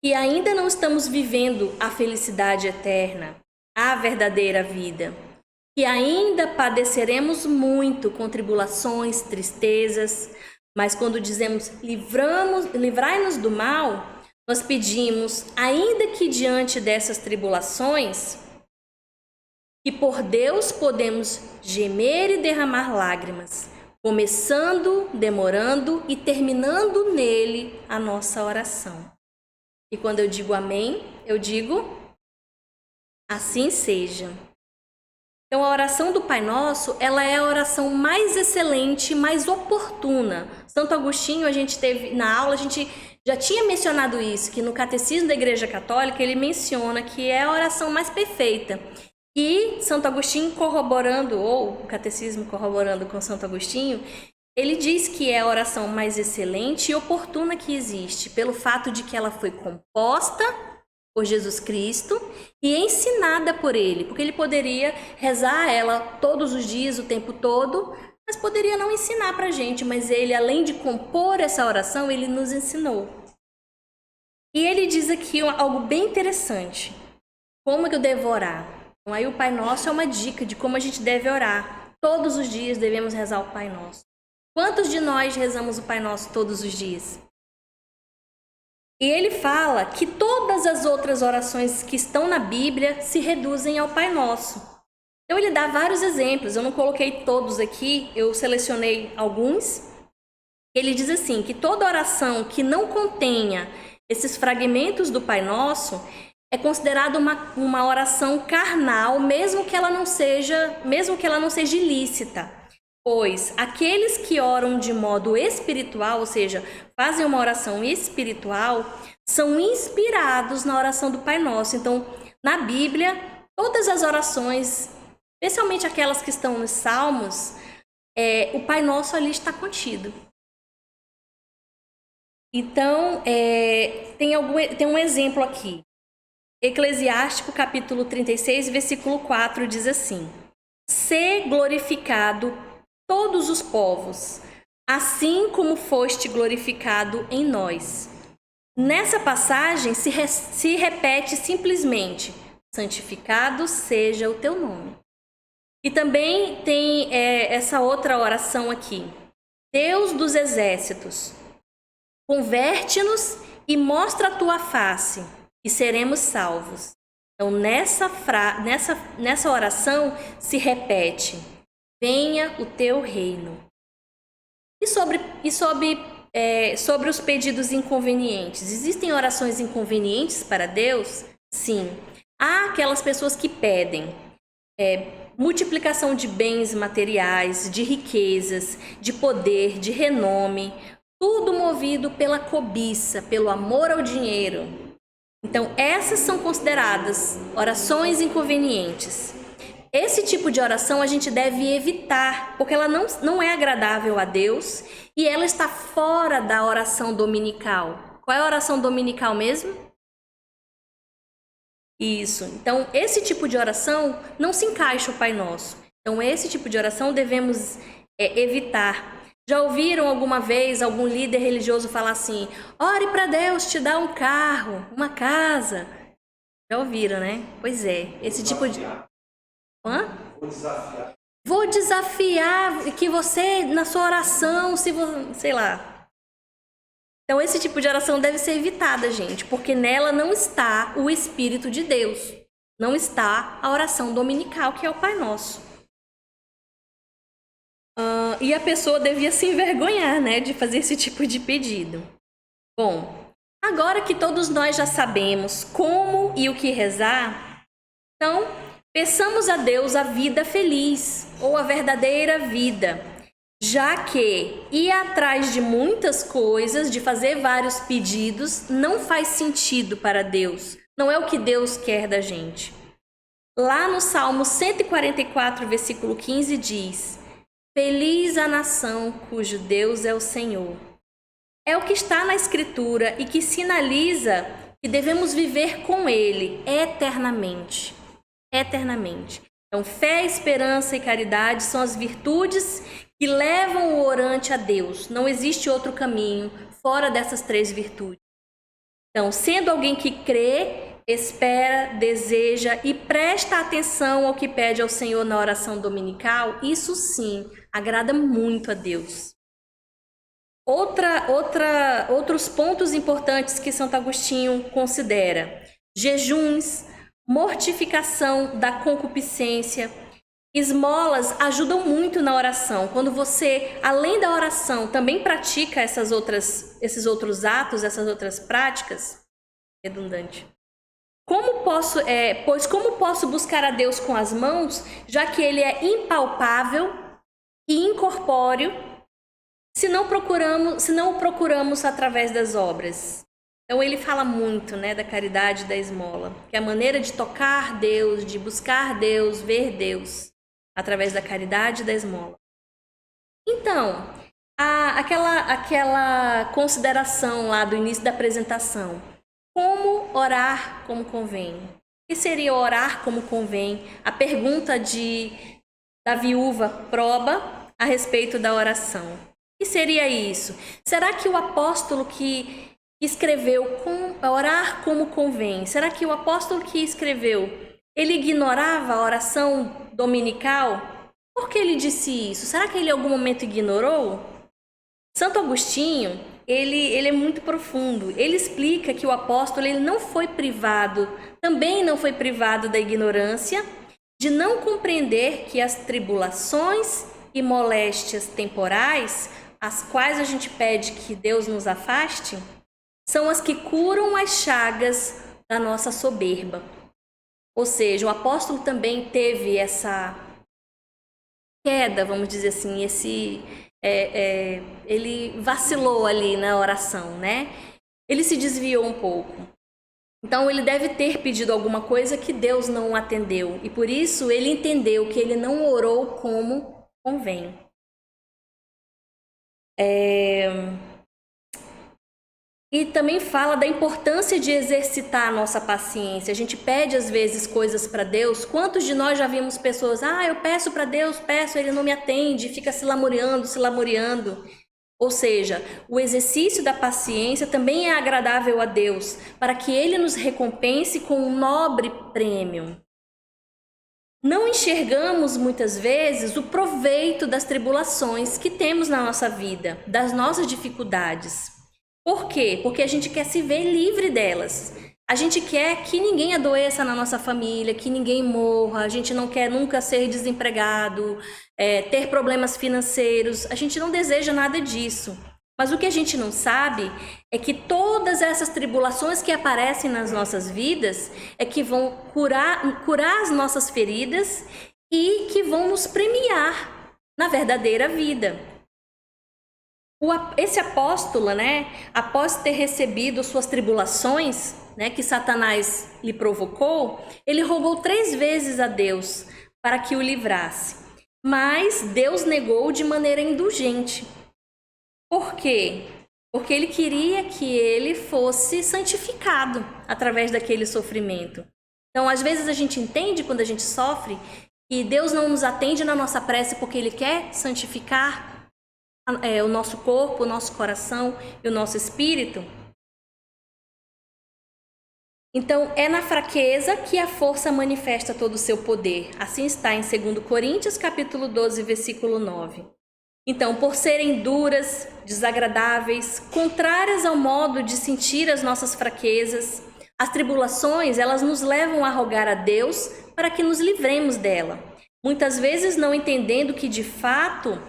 que ainda não estamos vivendo a felicidade eterna, a verdadeira vida. que ainda padeceremos muito com tribulações, tristezas, mas quando dizemos livrai-nos do mal, nós pedimos, ainda que diante dessas tribulações, que por Deus podemos gemer e derramar lágrimas, começando, demorando e terminando nele a nossa oração. E quando eu digo amém, eu digo assim seja. Então a oração do Pai Nosso, ela é a oração mais excelente, mais oportuna. Santo Agostinho, a gente teve na aula, a gente já tinha mencionado isso, que no Catecismo da Igreja Católica ele menciona que é a oração mais perfeita. E Santo Agostinho corroborando, ou o Catecismo corroborando com Santo Agostinho, ele diz que é a oração mais excelente e oportuna que existe, pelo fato de que ela foi composta por Jesus Cristo e ensinada por ele, porque ele poderia rezar ela todos os dias, o tempo todo, mas poderia não ensinar pra gente, mas ele, além de compor essa oração, ele nos ensinou. E ele diz aqui algo bem interessante, como que eu devo orar? Então aí o Pai Nosso é uma dica de como a gente deve orar. Todos os dias devemos rezar o Pai Nosso. Quantos de nós rezamos o Pai Nosso todos os dias? E ele fala que todas as outras orações que estão na Bíblia se reduzem ao Pai Nosso. Então ele dá vários exemplos, eu não coloquei todos aqui, eu selecionei alguns. Ele diz assim, que toda oração que não contenha esses fragmentos do Pai Nosso é considerada uma oração carnal, mesmo que ela não seja ilícita. Pois aqueles que oram de modo espiritual, ou seja, fazem uma oração espiritual, são inspirados na oração do Pai Nosso. Então, na Bíblia, todas as orações, especialmente aquelas que estão nos Salmos, o Pai Nosso ali está contido. Então, tem um exemplo aqui. Eclesiástico, capítulo 36, versículo 4, diz assim: "Sê glorificado todos os povos, assim como foste glorificado em nós." Nessa passagem se repete simplesmente: santificado seja o teu nome. E também tem essa outra oração aqui: Deus dos exércitos, converte-nos e mostra a tua face, e seremos salvos. Então nessa oração se repete: venha o teu reino. E sobre os pedidos inconvenientes, existem orações inconvenientes para Deus? Sim. Há aquelas pessoas que pedem multiplicação de bens materiais, de riquezas, de poder, de renome, tudo movido pela cobiça, pelo amor ao dinheiro. Então, essas são consideradas orações inconvenientes. Esse tipo de oração a gente deve evitar, porque ela não é agradável a Deus e ela está fora da oração dominical. Qual é a oração dominical mesmo? Isso. Então, esse tipo de oração não se encaixa ao Pai Nosso. Então, esse tipo de oração devemos evitar. Já ouviram alguma vez algum líder religioso falar assim: ore para Deus te dar um carro, uma casa? Já ouviram, né? Pois é, esse tipo de... Vou desafiar que você, na sua oração, sei lá. Então, esse tipo de oração deve ser evitada, gente, porque nela não está o Espírito de Deus. Não está a oração dominical, que é o Pai Nosso. E a pessoa devia se envergonhar, né, de fazer esse tipo de pedido. Bom, agora que todos nós já sabemos como e o que rezar, então, peçamos a Deus a vida feliz, ou a verdadeira vida, já que ir atrás de muitas coisas, de fazer vários pedidos, não faz sentido para Deus. Não é o que Deus quer da gente. Lá no Salmo 144, versículo 15, diz: feliz a nação cujo Deus é o Senhor. É o que está na Escritura e que sinaliza que devemos viver com Ele eternamente. Eternamente. Então, fé, esperança e caridade são as virtudes que levam o orante a Deus. Não existe outro caminho fora dessas três virtudes. Então, sendo alguém que crê, espera, deseja e presta atenção ao que pede ao Senhor na oração dominical, isso sim agrada muito a Deus. Outros pontos importantes que Santo Agostinho considera: jejuns, mortificação da concupiscência, esmolas ajudam muito na oração. Quando você, além da oração, também pratica esses outros atos, essas outras práticas, redundante. Pois como posso buscar a Deus com as mãos, já que Ele é impalpável e incorpóreo, se não o procuramos através das obras? Então ele fala muito, né, da caridade e da esmola, que é a maneira de tocar Deus, de buscar Deus, ver Deus, através da caridade e da esmola. Então, aquela consideração lá do início da apresentação, como orar como convém? O que seria orar como convém? A pergunta da viúva Proba a respeito da oração. O que seria isso? Será que o apóstolo que escreveu orar como convém, será que o apóstolo que escreveu, ele ignorava a oração dominical? Por que ele disse isso? Será que ele em algum momento ignorou? Santo Agostinho, ele é muito profundo. Ele explica que o apóstolo ele também não foi privado da ignorância, de não compreender que as tribulações e moléstias temporais, as quais a gente pede que Deus nos afaste, são as que curam as chagas da nossa soberba. Ou seja, o apóstolo também teve essa queda, vamos dizer assim, ele vacilou ali na oração, né? Ele se desviou um pouco. Então ele deve ter pedido alguma coisa que Deus não atendeu. E por isso ele entendeu que ele não orou como convém. E também fala da importância de exercitar a nossa paciência. A gente pede às vezes coisas para Deus. Quantos de nós já vimos pessoas, eu peço para Deus, ele não me atende, fica se lamuriando. Ou seja, o exercício da paciência também é agradável a Deus, para que Ele nos recompense com um nobre prêmio. Não enxergamos muitas vezes o proveito das tribulações que temos na nossa vida, das nossas dificuldades. Por quê? Porque a gente quer se ver livre delas. A gente quer que ninguém adoeça na nossa família, que ninguém morra, a gente não quer nunca ser desempregado, ter problemas financeiros, a gente não deseja nada disso. Mas o que a gente não sabe é que todas essas tribulações que aparecem nas nossas vidas é que vão curar as nossas feridas e que vão nos premiar na verdadeira vida. Esse apóstolo, né, após ter recebido suas tribulações, né, que Satanás lhe provocou, ele rogou 3 vezes a Deus para que o livrasse. Mas Deus negou de maneira indulgente. Por quê? Porque ele queria que ele fosse santificado através daquele sofrimento. Então, às vezes a gente entende quando a gente sofre que Deus não nos atende na nossa prece porque ele quer santificar o nosso corpo, o nosso coração e o nosso espírito. Então, é na fraqueza que a força manifesta todo o seu poder. Assim está em 2 Coríntios, capítulo 12, versículo 9. Então, por serem duras, desagradáveis, contrárias ao modo de sentir as nossas fraquezas, as tribulações, elas nos levam a rogar a Deus para que nos livremos dela. Muitas vezes não entendendo que, de fato,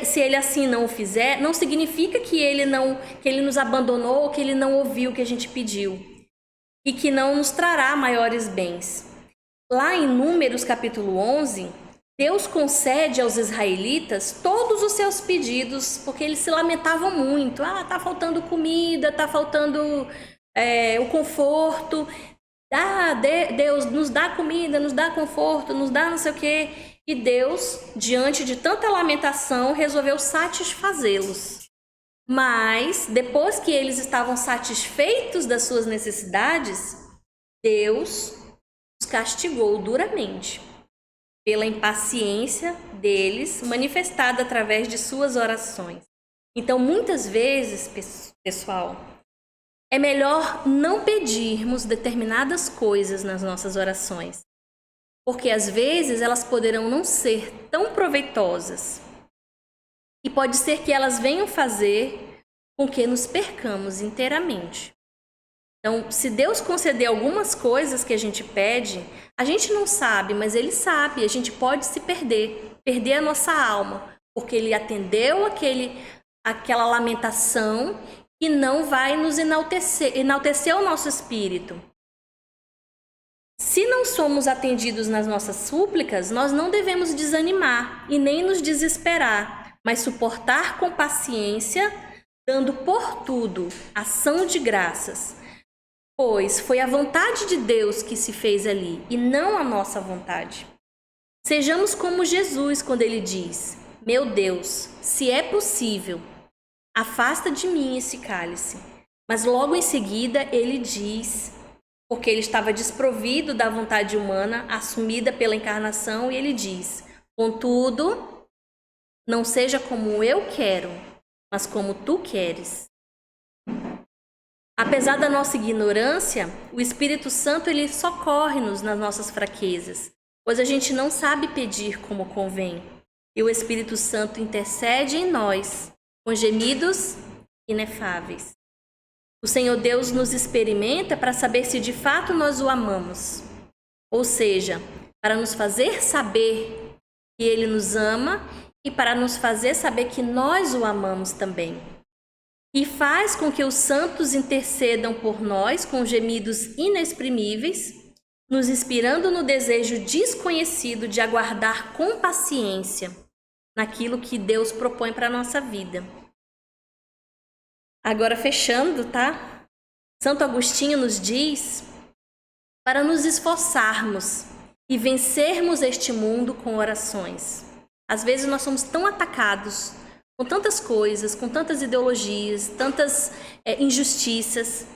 se ele assim não o fizer, não significa que ele nos abandonou ou que ele não ouviu o que a gente pediu e que não nos trará maiores bens. Lá em Números capítulo 11, Deus concede aos israelitas todos os seus pedidos, porque eles se lamentavam muito. Tá faltando comida, tá faltando o conforto. Deus nos dá comida, nos dá conforto, nos dá não sei o quê. E Deus, diante de tanta lamentação, resolveu satisfazê-los. Mas, depois que eles estavam satisfeitos das suas necessidades, Deus os castigou duramente pela impaciência deles, manifestada através de suas orações. Então, muitas vezes, pessoal, é melhor não pedirmos determinadas coisas nas nossas orações, porque às vezes elas poderão não ser tão proveitosas e pode ser que elas venham fazer com que nos percamos inteiramente. Então, se Deus conceder algumas coisas que a gente pede, a gente não sabe, mas Ele sabe, a gente pode se perder a nossa alma, porque Ele atendeu aquela lamentação e não vai nos enaltecer o nosso espírito. Se não somos atendidos nas nossas súplicas, nós não devemos desanimar e nem nos desesperar, mas suportar com paciência, dando por tudo ação de graças, pois foi a vontade de Deus que se fez ali e não a nossa vontade. Sejamos como Jesus quando ele diz: meu Deus, se é possível, afasta de mim esse cálice. Mas logo em seguida ele diz, porque ele estava desprovido da vontade humana, assumida pela encarnação, e ele diz: contudo, não seja como eu quero, mas como tu queres. Apesar da nossa ignorância, o Espírito Santo ele socorre-nos nas nossas fraquezas, pois a gente não sabe pedir como convém. E o Espírito Santo intercede em nós, com gemidos inefáveis. O Senhor Deus nos experimenta para saber se de fato nós o amamos. Ou seja, para nos fazer saber que Ele nos ama e para nos fazer saber que nós o amamos também. E faz com que os santos intercedam por nós com gemidos inexprimíveis, nos inspirando no desejo desconhecido de aguardar com paciência naquilo que Deus propõe para a nossa vida. Agora fechando, tá? Santo Agostinho nos diz para nos esforçarmos e vencermos este mundo com orações. Às vezes nós somos tão atacados com tantas coisas, com tantas ideologias, tantas injustiças,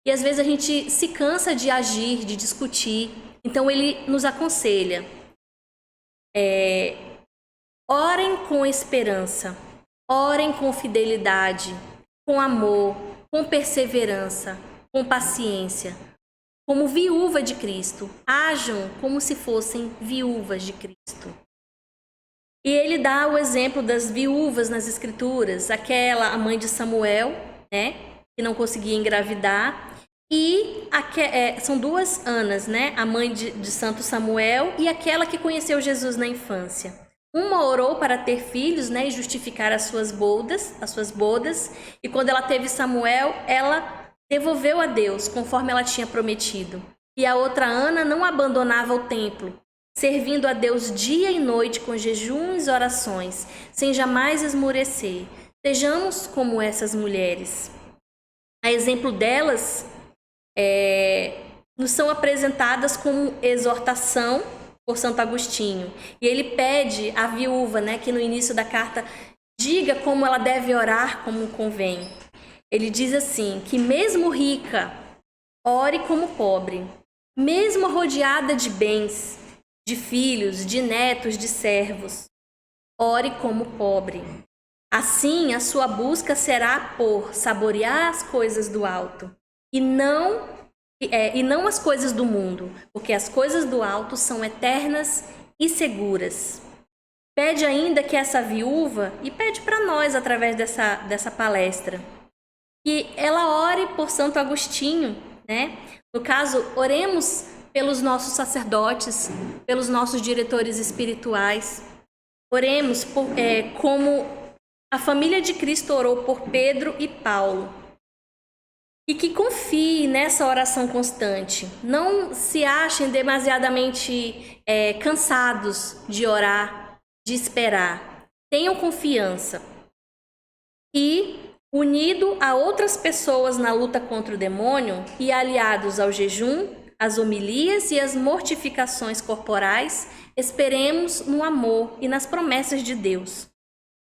e às vezes a gente se cansa de agir, de discutir. Então ele nos aconselha: orem com esperança, orem com fidelidade, com amor, com perseverança, com paciência, como viúva de Cristo. Ajam como se fossem viúvas de Cristo. E ele dá o exemplo das viúvas nas Escrituras, a mãe de Samuel, né, que não conseguia engravidar, e são duas Anas, né, a mãe de Santo Samuel e aquela que conheceu Jesus na infância. Uma orou para ter filhos, né, e justificar as suas bodas, e quando ela teve Samuel, ela devolveu a Deus, conforme ela tinha prometido. E a outra Ana não abandonava o templo, servindo a Deus dia e noite com jejuns e orações, sem jamais esmorecer. Sejamos como essas mulheres. A exemplo delas, nos são apresentadas como exortação por Santo Agostinho. E ele pede à viúva, né, que no início da carta diga como ela deve orar como convém. Ele diz assim, que mesmo rica, ore como pobre. Mesmo rodeada de bens, de filhos, de netos, de servos, ore como pobre. Assim, a sua busca será por saborear as coisas do alto e não as coisas do mundo, porque as coisas do alto são eternas e seguras. Pede ainda que essa viúva, e pede para nós através dessa palestra, que ela ore por Santo Agostinho, né? No caso, oremos pelos nossos sacerdotes, pelos nossos diretores espirituais. Oremos como a família de Cristo orou por Pedro e Paulo. E que confie nessa oração constante. Não se achem demasiadamente cansados de orar, de esperar. Tenham confiança. E, unido a outras pessoas na luta contra o demônio e aliados ao jejum, as homilias e as mortificações corporais, esperemos no amor e nas promessas de Deus.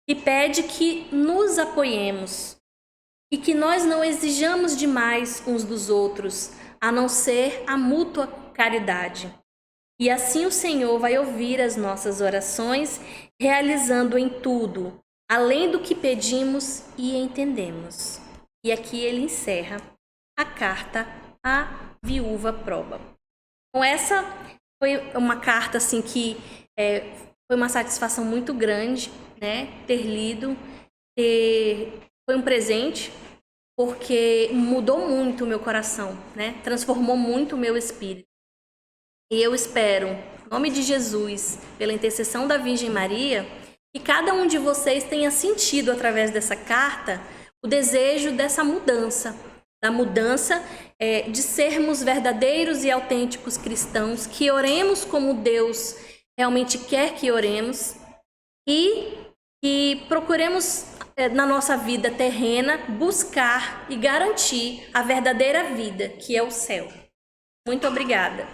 E pede que nos apoiemos e que nós não exijamos demais uns dos outros, a não ser a mútua caridade. E assim o Senhor vai ouvir as nossas orações, realizando em tudo, além do que pedimos e entendemos. E aqui ele encerra a carta à viúva Proba. Então essa foi uma carta assim que foi uma satisfação muito grande, né? Ter lido, foi um presente, porque mudou muito o meu coração, né? Transformou muito o meu espírito. E eu espero, em nome de Jesus, pela intercessão da Virgem Maria, que cada um de vocês tenha sentido através dessa carta o desejo dessa mudança, da mudança de sermos verdadeiros e autênticos cristãos, que oremos como Deus realmente quer que oremos e que procuremos na nossa vida terrena buscar e garantir a verdadeira vida, que é o céu. Muito obrigada.